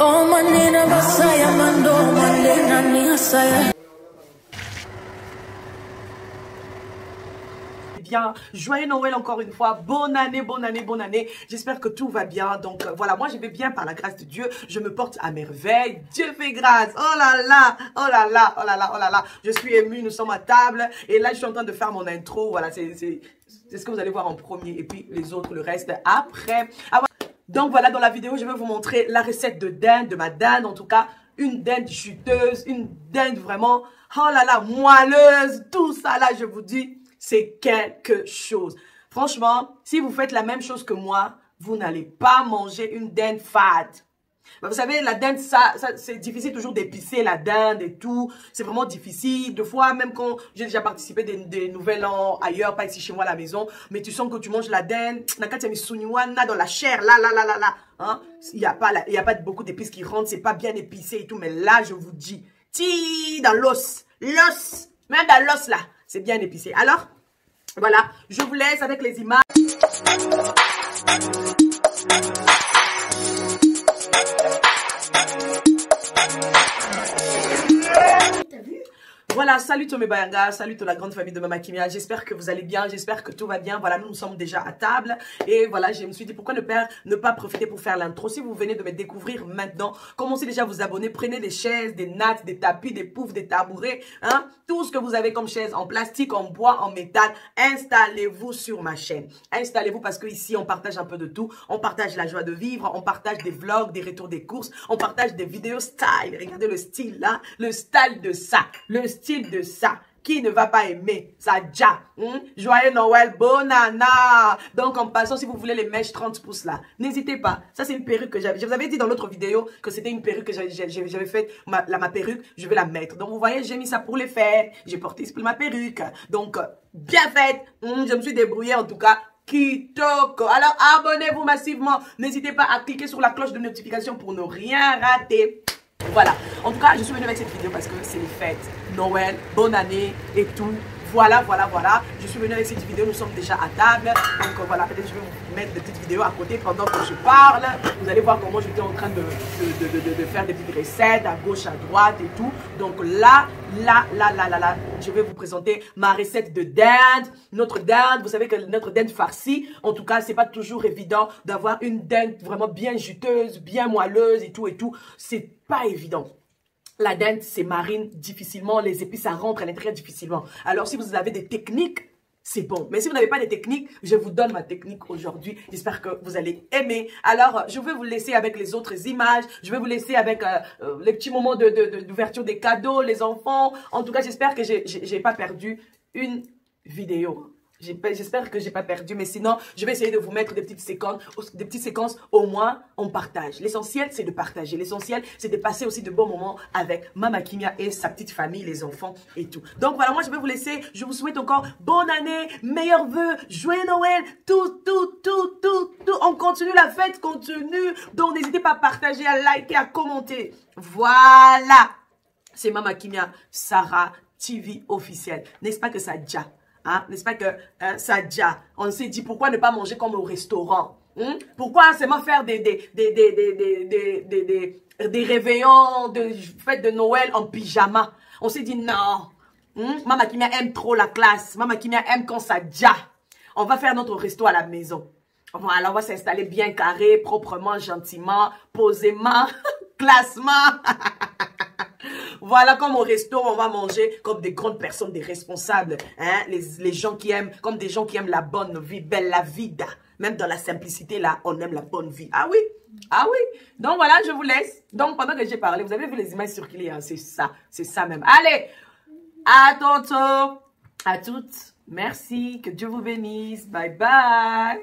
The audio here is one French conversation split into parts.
Oh manina basaya mando manina ni asaya. Bien, joyeux Noël encore une fois, bonne année, bonne année, bonne année. J'espère que tout va bien. Donc voilà, moi je vais bien par la grâce de Dieu. Je me porte à merveille. Dieu fait grâce. Oh là là, oh là là, oh là là, oh là là. Je suis émue, nous sommes à table. Et là je suis en train de faire mon intro. Voilà, c'est ce que vous allez voir en premier. Et puis les autres, le reste après. Ah, voilà. Donc voilà, dans la vidéo, je vais vous montrer la recette de dinde, de ma dinde. En tout cas, une dinde juteuse, une dinde vraiment, oh là là, moelleuse. Tout ça là, je vous dis, c'est quelque chose. Franchement, si vous faites la même chose que moi, vous n'allez pas manger une dinde fade. Vous savez, la dinde, ça c'est difficile toujours d'épicer la dinde et tout. C'est vraiment difficile. Des fois, même quand j'ai déjà participé des nouvelles an ailleurs, pas ici chez moi à la maison, mais tu sens que tu manges la dinde, dans la chair, là. Hein? Il n'y a pas beaucoup d'épices qui rentrent, c'est pas bien épicé et tout. Mais là, je vous dis, dans l'os, même dans l'os là, c'est bien épicé. Alors, voilà, je vous laisse avec les images. Voilà, salut Tomé Bayanga, salut toute la grande famille de Mama Kimia. J'espère que vous allez bien, j'espère que tout va bien. Voilà, nous sommes déjà à table. Et voilà, je me suis dit pourquoi ne pas profiter pour faire l'intro. Si vous venez de me découvrir maintenant, commencez déjà à vous abonner. Prenez des chaises, des nattes, des tapis, des poufs, des tabourets. Hein, tout ce que vous avez comme chaise en plastique, en bois, en métal. Installez-vous sur ma chaîne. Installez-vous parce que ici on partage un peu de tout. On partage la joie de vivre, on partage des vlogs, des retours des courses. On partage des vidéos style. Regardez le style là, le style de ça. Le style de ça. Qui ne va pas aimer ça déjà? Joyeux Noël, bonne année. Donc en passant, si vous voulez les mèches 30 pouces là, n'hésitez pas. Ça c'est une perruque que j'avais. Je vous avais dit dans l'autre vidéo que c'était une perruque que j'avais faite. Ma perruque, je vais la mettre. Donc vous voyez, j'ai mis ça pour les fêtes. J'ai porté pour ma perruque. Donc bien faite. Je me suis débrouillée en tout cas. Kitoko. Alors abonnez-vous massivement. N'hésitez pas à cliquer sur la cloche de notification pour ne rien rater. Voilà, en tout cas, je suis venue avec cette vidéo parce que c'est les fêtes, Noël, bonne année et tout. Voilà. Je suis venue avec cette vidéo, nous sommes déjà à table. Donc voilà, peut-être je vais vous mettre des petites vidéos à côté pendant que je parle. Vous allez voir comment j'étais en train de faire des petites recettes à gauche, à droite et tout. Donc là, je vais vous présenter ma recette de dinde. Notre dinde, vous savez que notre dinde farcie, en tout cas, c'est pas toujours évident d'avoir une dinde vraiment bien juteuse, bien moelleuse et tout. C'est pas évident. La dinde, c'est marine difficilement. Les épices, ça rentre à l'intérieur difficilement. Alors, si vous avez des techniques, c'est bon. Mais si vous n'avez pas de techniques, je vous donne ma technique aujourd'hui. J'espère que vous allez aimer. Alors, je vais vous laisser avec les autres images. Je vais vous laisser avec les petits moments d'ouverture des cadeaux, les enfants. En tout cas, j'espère que j'ai pas perdu une vidéo. J'espère que j'ai pas perdu, mais sinon, je vais essayer de vous mettre des petites séquences, au moins, on partage. L'essentiel, c'est de partager. L'essentiel, c'est de passer aussi de bons moments avec Mama Kimia et sa petite famille, les enfants et tout. Donc voilà, moi, je vais vous laisser. Je vous souhaite encore bonne année, meilleurs vœux, joyeux Noël, tout. On continue, la fête continue. Donc, n'hésitez pas à partager, à liker, à commenter. Voilà. C'est Mama Kimia, Sarah TV officielle. N'est-ce pas que ça déjà? Hein? N'est-ce pas que ça déjà, on s'est dit pourquoi ne pas manger comme au restaurant? Pourquoi seulement faire des réveillons, de fêtes de Noël en pyjama? On s'est dit non. Mama Kimia aime trop la classe. Mama Kimia aime quand ça déjà. On va faire notre resto à la maison. Voilà, on va s'installer bien carré, proprement, gentiment, posément, classement. Voilà, comme au resto, on va manger comme des grandes personnes, des responsables. Hein? Les gens qui aiment, comme des gens qui aiment la bonne vie, belle la vida. Même dans la simplicité, là, on aime la bonne vie. Ah oui? Ah oui? Donc voilà, je vous laisse. Donc pendant que j'ai parlé, vous avez vu les images circuler, hein? C'est ça même. Allez, à tantôt, à toutes. Merci, que Dieu vous bénisse. Bye bye.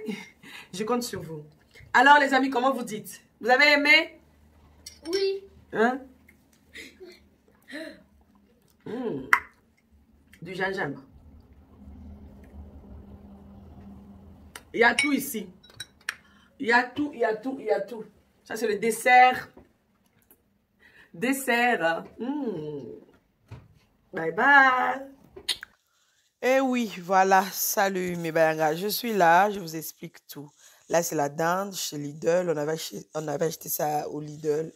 Je compte sur vous. Alors les amis, comment vous dites? Vous avez aimé? Oui. Hein? Du gingembre. Il y a tout ici. Il y a tout. Ça, c'est le dessert. Bye bye. Eh oui, voilà. Salut mes bayangas. Je suis là, je vous explique tout. Là, c'est la dinde chez Lidl. On avait acheté ça au Lidl.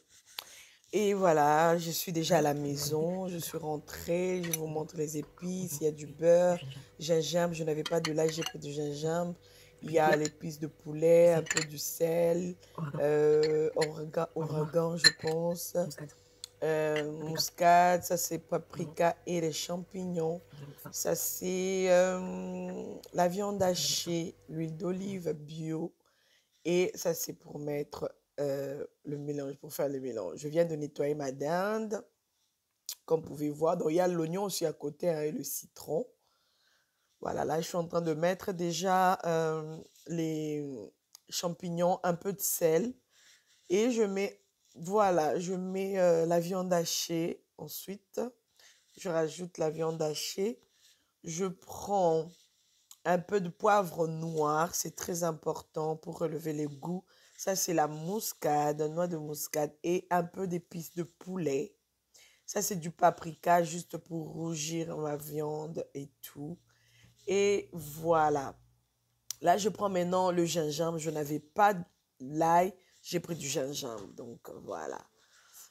Et voilà, je suis déjà à la maison, je suis rentrée, je vous montre les épices, il y a du beurre, gingembre, je n'avais pas de l'ail, j'ai pris du gingembre, il y a l'épice de poulet, un peu du sel, origan, je pense, muscade, ça c'est paprika et les champignons, ça c'est la viande hachée, l'huile d'olive bio, et ça c'est pour mettre le mélange, pour faire le mélange. Je viens de nettoyer ma dinde, comme vous pouvez voir. Donc, il y a l'oignon aussi à côté, hein, et le citron. Voilà, là, je suis en train de mettre déjà les champignons, un peu de sel. Et je mets, voilà, je mets la viande hachée. Ensuite, je rajoute la viande hachée. Je prends un peu de poivre noir, c'est très important pour relever les goûts. Ça, c'est la muscade, noix de muscade et un peu d'épices de poulet. Ça, c'est du paprika juste pour rougir ma viande et tout. Et voilà. Là, je prends maintenant le gingembre. Je n'avais pas l'ail, j'ai pris du gingembre. Donc, voilà.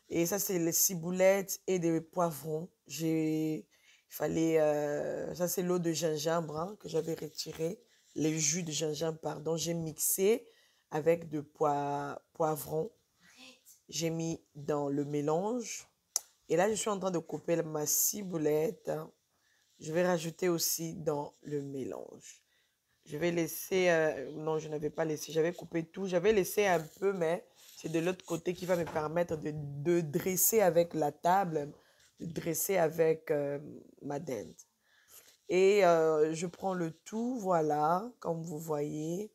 Et ça, c'est les ciboulettes et des poivrons. Ça, c'est l'eau de gingembre, hein, que j'avais retiré. Les jus de gingembre, pardon. J'ai mixé avec de poivrons. J'ai mis dans le mélange. Et là, je suis en train de couper ma ciboulette, hein. Je vais rajouter aussi dans le mélange. Je vais laisser... non, je n'avais pas laissé. J'avais coupé tout. J'avais laissé un peu, mais c'est de l'autre côté qui va me permettre de dresser avec la table, de dresser avec ma dinde. Et je prends le tout, voilà, comme vous voyez.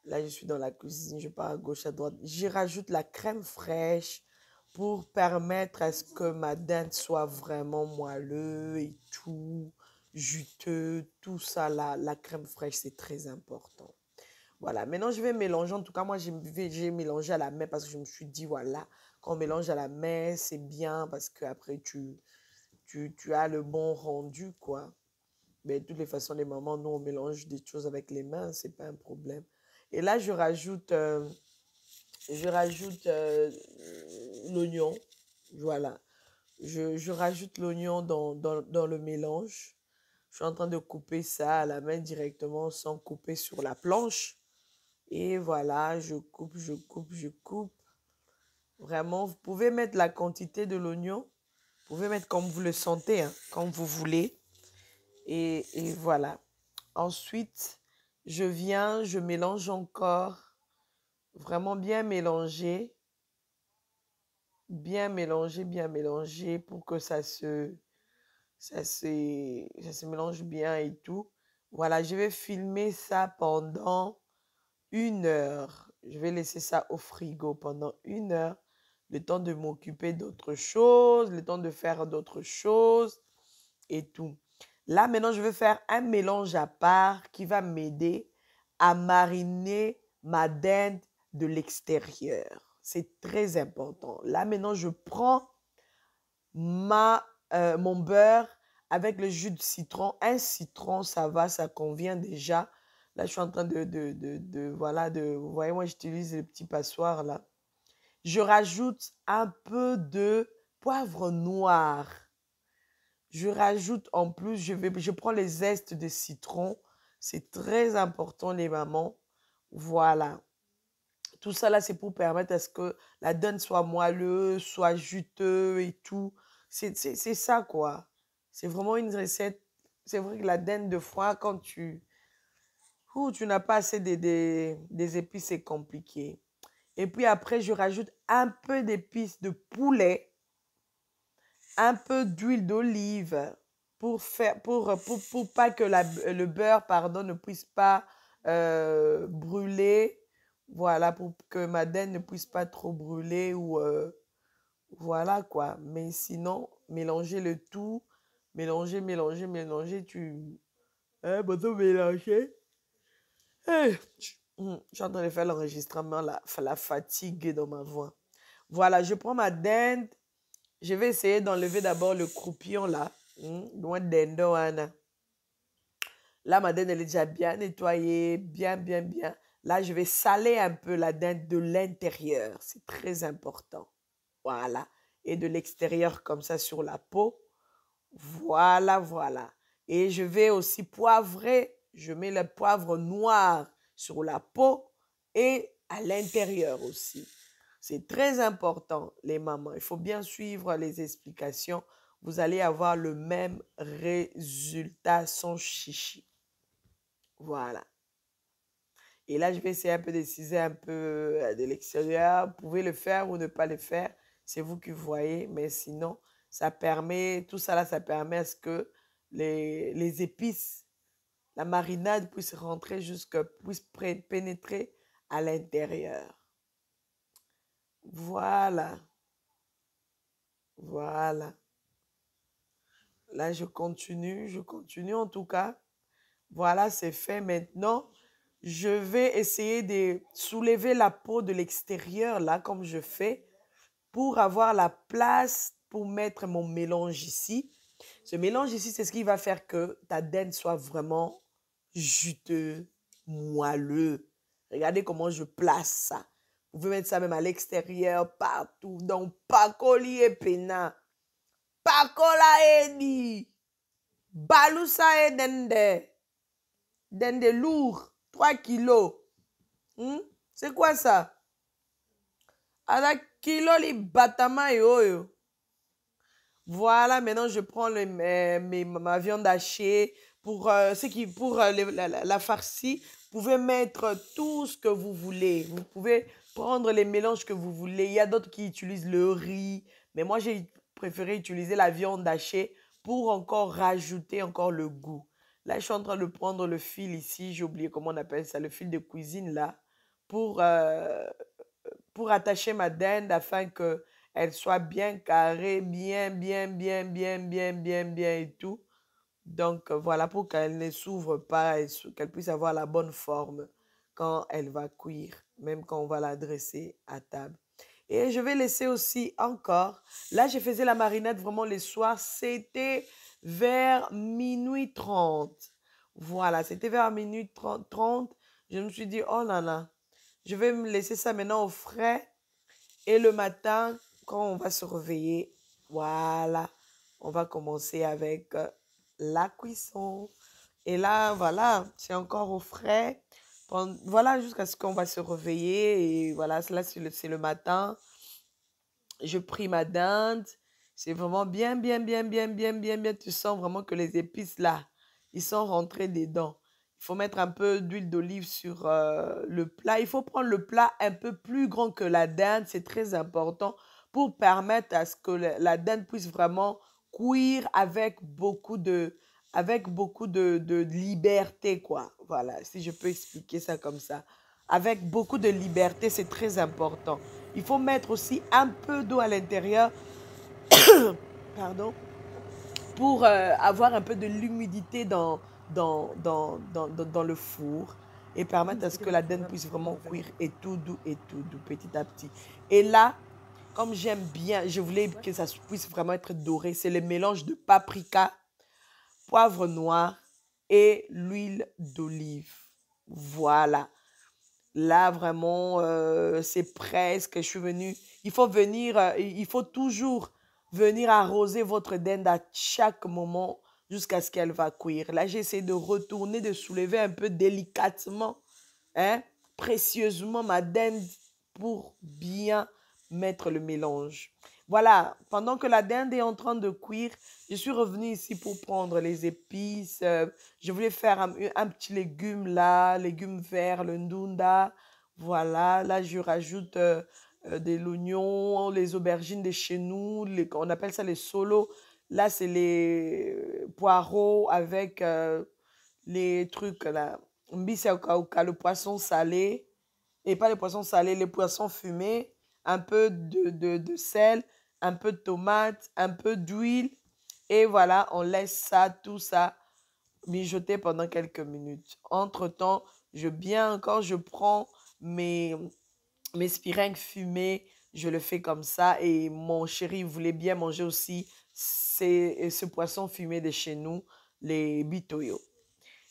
Là, je suis dans la cuisine, je pars à gauche, à droite. J'y rajoute la crème fraîche pour permettre à ce que ma dinde soit vraiment moelleux et tout, juteux, tout ça là. La crème fraîche, c'est très important. Voilà, maintenant je vais mélanger. En tout cas, moi, j'ai mélangé à la main parce que je me suis dit, voilà, quand on mélange à la main, c'est bien parce qu'après, tu as le bon rendu, quoi. Mais de toutes les façons, les mamans, nous, on mélange des choses avec les mains, c'est pas un problème. Et là, je rajoute l'oignon. Voilà. Je rajoute l'oignon dans le mélange. Je suis en train de couper ça à la main directement sans couper sur la planche. Et voilà, je coupe, je coupe, je coupe. Vraiment, vous pouvez mettre la quantité de l'oignon. Vous pouvez mettre comme vous le sentez, hein, comme vous voulez. Et voilà. Ensuite, je mélange encore. Vraiment bien mélanger. Bien mélanger pour que ça se mélange bien et tout. Voilà, je vais filmer ça pendant 1 heure. Je vais laisser ça au frigo pendant 1 heure. Le temps de m'occuper d'autres choses, le temps de faire d'autres choses et tout. Là, maintenant, je vais faire un mélange à part qui va m'aider à mariner ma dinde de l'extérieur. C'est très important. Là, maintenant, je prends mon beurre avec le jus de citron. Un citron, ça va, ça convient déjà. Là, je suis en train voilà, vous voyez, moi, j'utilise le petit passoire, là. Je rajoute un peu de poivre noir. Je rajoute en plus, je prends les zestes de citron. C'est très important, les mamans. Voilà. Tout ça, là, c'est pour permettre à ce que la dinde soit moelleuse, soit juteuse et tout. C'est ça, quoi. C'est vraiment une recette. C'est vrai que la dinde de foie, quand tu n'as pas assez des épices, c'est compliqué. Et puis après, je rajoute un peu d'épices de poulet, un peu d'huile d'olive pour pas que le beurre, pardon, ne puisse pas brûler. Voilà, pour que ma dinde ne puisse pas trop brûler ou voilà quoi. Mais sinon, mélanger le tout, mélanger, bon, mélanger. Je suis en train de faire l'enregistrement, la fatigue dans ma voix. Voilà, je prends ma dinde. Je vais essayer d'enlever d'abord le croupion là. Loin d'endo, Anna. Là, ma dinde, elle est déjà bien nettoyée, bien, bien, bien. Là, je vais saler un peu la dinde de l'intérieur. C'est très important. Voilà. Et de l'extérieur comme ça sur la peau. Voilà, voilà. Et je vais aussi poivrer. Je mets le poivre noir sur la peau et à l'intérieur aussi. C'est très important, les mamans. Il faut bien suivre les explications. Vous allez avoir le même résultat sans chichi. Voilà. Et là, je vais essayer un peu de ciser un peu de l'extérieur. Vous pouvez le faire ou ne pas le faire. C'est vous qui voyez. Mais sinon, ça permet, tout ça là, ça permet à ce que les épices, la marinade puisse rentrer puisse pénétrer à l'intérieur. Voilà. Voilà. Là, je continue en tout cas. Voilà, c'est fait maintenant. Je vais essayer de soulever la peau de l'extérieur, là, comme je fais, pour avoir la place pour mettre mon mélange ici. Ce mélange ici, c'est ce qui va faire que ta dinde soit vraiment juteux, moelleux. Regardez comment je place ça. Vous pouvez mettre ça même à l'extérieur, partout. Donc, pakoli et pena. Pakola edi. Balusa et dende. Dende lourd. 3 kilos. C'est quoi ça? Ada kilo li batama yoyo. Voilà, maintenant je prends ma viande hachée. Pour la farcie, vous pouvez mettre tout ce que vous voulez. Vous pouvez prendre les mélanges que vous voulez. Il y a d'autres qui utilisent le riz. Mais moi, j'ai préféré utiliser la viande hachée pour encore rajouter encore le goût. Là, je suis en train de prendre le fil ici. J'ai oublié comment on appelle ça, le fil de cuisine là. Pour attacher ma dinde afin qu'elle soit bien carrée, bien et tout. Donc, voilà, pour qu'elle ne s'ouvre pas et qu'elle puisse avoir la bonne forme quand elle va cuire, même quand on va la dresser à table. Et je vais laisser aussi encore. Là, je faisais la marinade vraiment les soirs. C'était vers minuit 30. Voilà, c'était vers minuit 30. Je me suis dit, oh là là, je vais me laisser ça maintenant au frais. Et le matin, quand on va se réveiller, voilà, on va commencer avec la cuisson. Et là, voilà, c'est encore au frais. Voilà, jusqu'à ce qu'on va se réveiller. Et voilà, là, c'est le matin. Je prie ma dinde. C'est vraiment bien. Tu sens vraiment que les épices, là, ils sont rentrés dedans. Il faut mettre un peu d'huile d'olive sur le plat. Il faut prendre le plat un peu plus grand que la dinde. C'est très important pour permettre à ce que la dinde puisse vraiment cuire avec beaucoup de liberté, quoi. Voilà, si je peux expliquer ça comme ça. Avec beaucoup de liberté, c'est très important. Il faut mettre aussi un peu d'eau à l'intérieur, pardon, pour avoir un peu de l'humidité dans le four et permettre à ce que la dinde puisse vraiment cuire et tout doux, petit à petit. Et là, comme j'aime bien, je voulais que ça puisse vraiment être doré, c'est le mélange de paprika, poivre noir et l'huile d'olive. Voilà. Là, vraiment, c'est presque, je suis venue. Il faut toujours venir arroser votre dinde à chaque moment jusqu'à ce qu'elle va cuire. Là, j'essaie de retourner, de soulever un peu délicatement, hein, précieusement ma dinde pour bien mettre le mélange. Voilà, pendant que la dinde est en train de cuire, je suis revenue ici pour prendre les épices. Je voulais faire un petit légume là, légume vert, le ndunda. Voilà, là je rajoute de l'oignon, les aubergines de chez nous, on appelle ça les solos. Là, c'est les poireaux avec les trucs là. Mbisi au le poisson salé. Et pas les poissons salés, les poissons fumés. Un peu de sel, un peu de tomate, un peu d'huile. Et voilà, on laisse ça, tout ça, mijoter pendant quelques minutes. Entre-temps, je prends mes spiringues fumées, je le fais comme ça. Et mon chéri voulait bien manger aussi ce poisson fumé de chez nous, les bitoyo.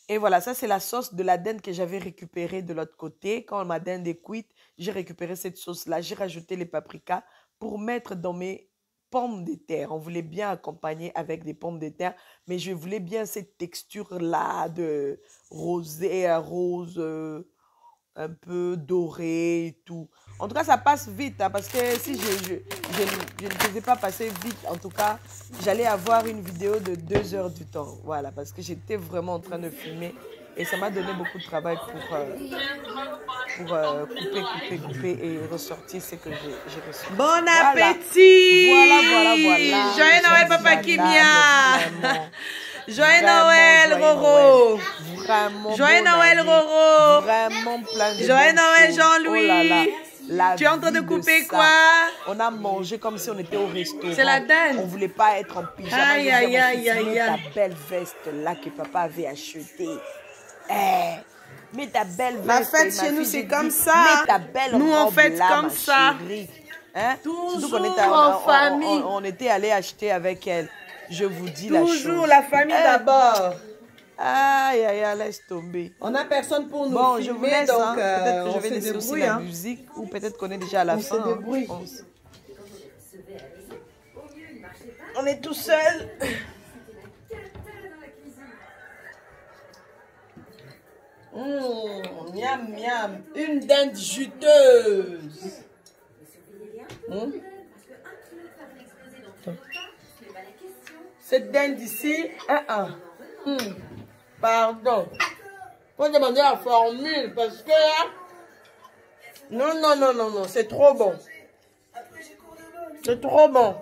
Et voilà, ça c'est la sauce de la dinde que j'avais récupérée de l'autre côté. Quand ma dinde est cuite, j'ai récupéré cette sauce-là. J'ai rajouté les paprikas pour mettre dans mes pommes de terre. On voulait bien accompagner avec des pommes de terre, mais je voulais bien cette texture-là de rosé à rose, un peu doré et tout. En tout cas, ça passe vite, hein, parce que si je ne faisais pas passer vite, en tout cas, j'allais avoir une vidéo de 2 heures du temps. Voilà, parce que j'étais vraiment en train de filmer et ça m'a donné beaucoup de travail pour couper et ressortir ce que j'ai reçu. Bon Voilà. appétit! Voilà. Joyeux Noël, Papa Kimia! Vraiment. Joyeux Noël, Roro! Vraiment. Joyeux bonne Noël, année. Roro! Vraiment plein de Joyeux bonnes Noël, choses. Jean-Louis! Oh là là. La Tu es en train de vie couper ça. quoi? On a mangé comme si on était au restaurant. C'est la dinde. On voulait pas être en pyjama. Aïe, Je disais à aïe, mon fils, aïe, mets aïe, ta aïe. belle veste là que papa avait achetée. Mets ta belle veste. La fête Et ma chez nous, fille, c'est j'ai comme dit, ça. Mets ta belle Nous, on robe fête là, comme ma ça. chérie. Hein? Toujours Surtout qu'on en famille. on était allé acheter avec elle. Je vous dis la chose. Toujours la famille d'abord. Aïe, aïe, aïe, laisse tomber. On n'a personne pour nous Bon, filmer, je vous laisse, donc hein. Peut-être que je on vais se laisser aussi débrouille. la Hein. musique, ou peut-être qu'on est déjà à la On fin. se débrouille. Je pense. On est tout seul. Miam, miam. Une dinde juteuse. Cette dinde ici, pardon. Faut demander la formule parce que non, c'est trop bon. C'est trop bon.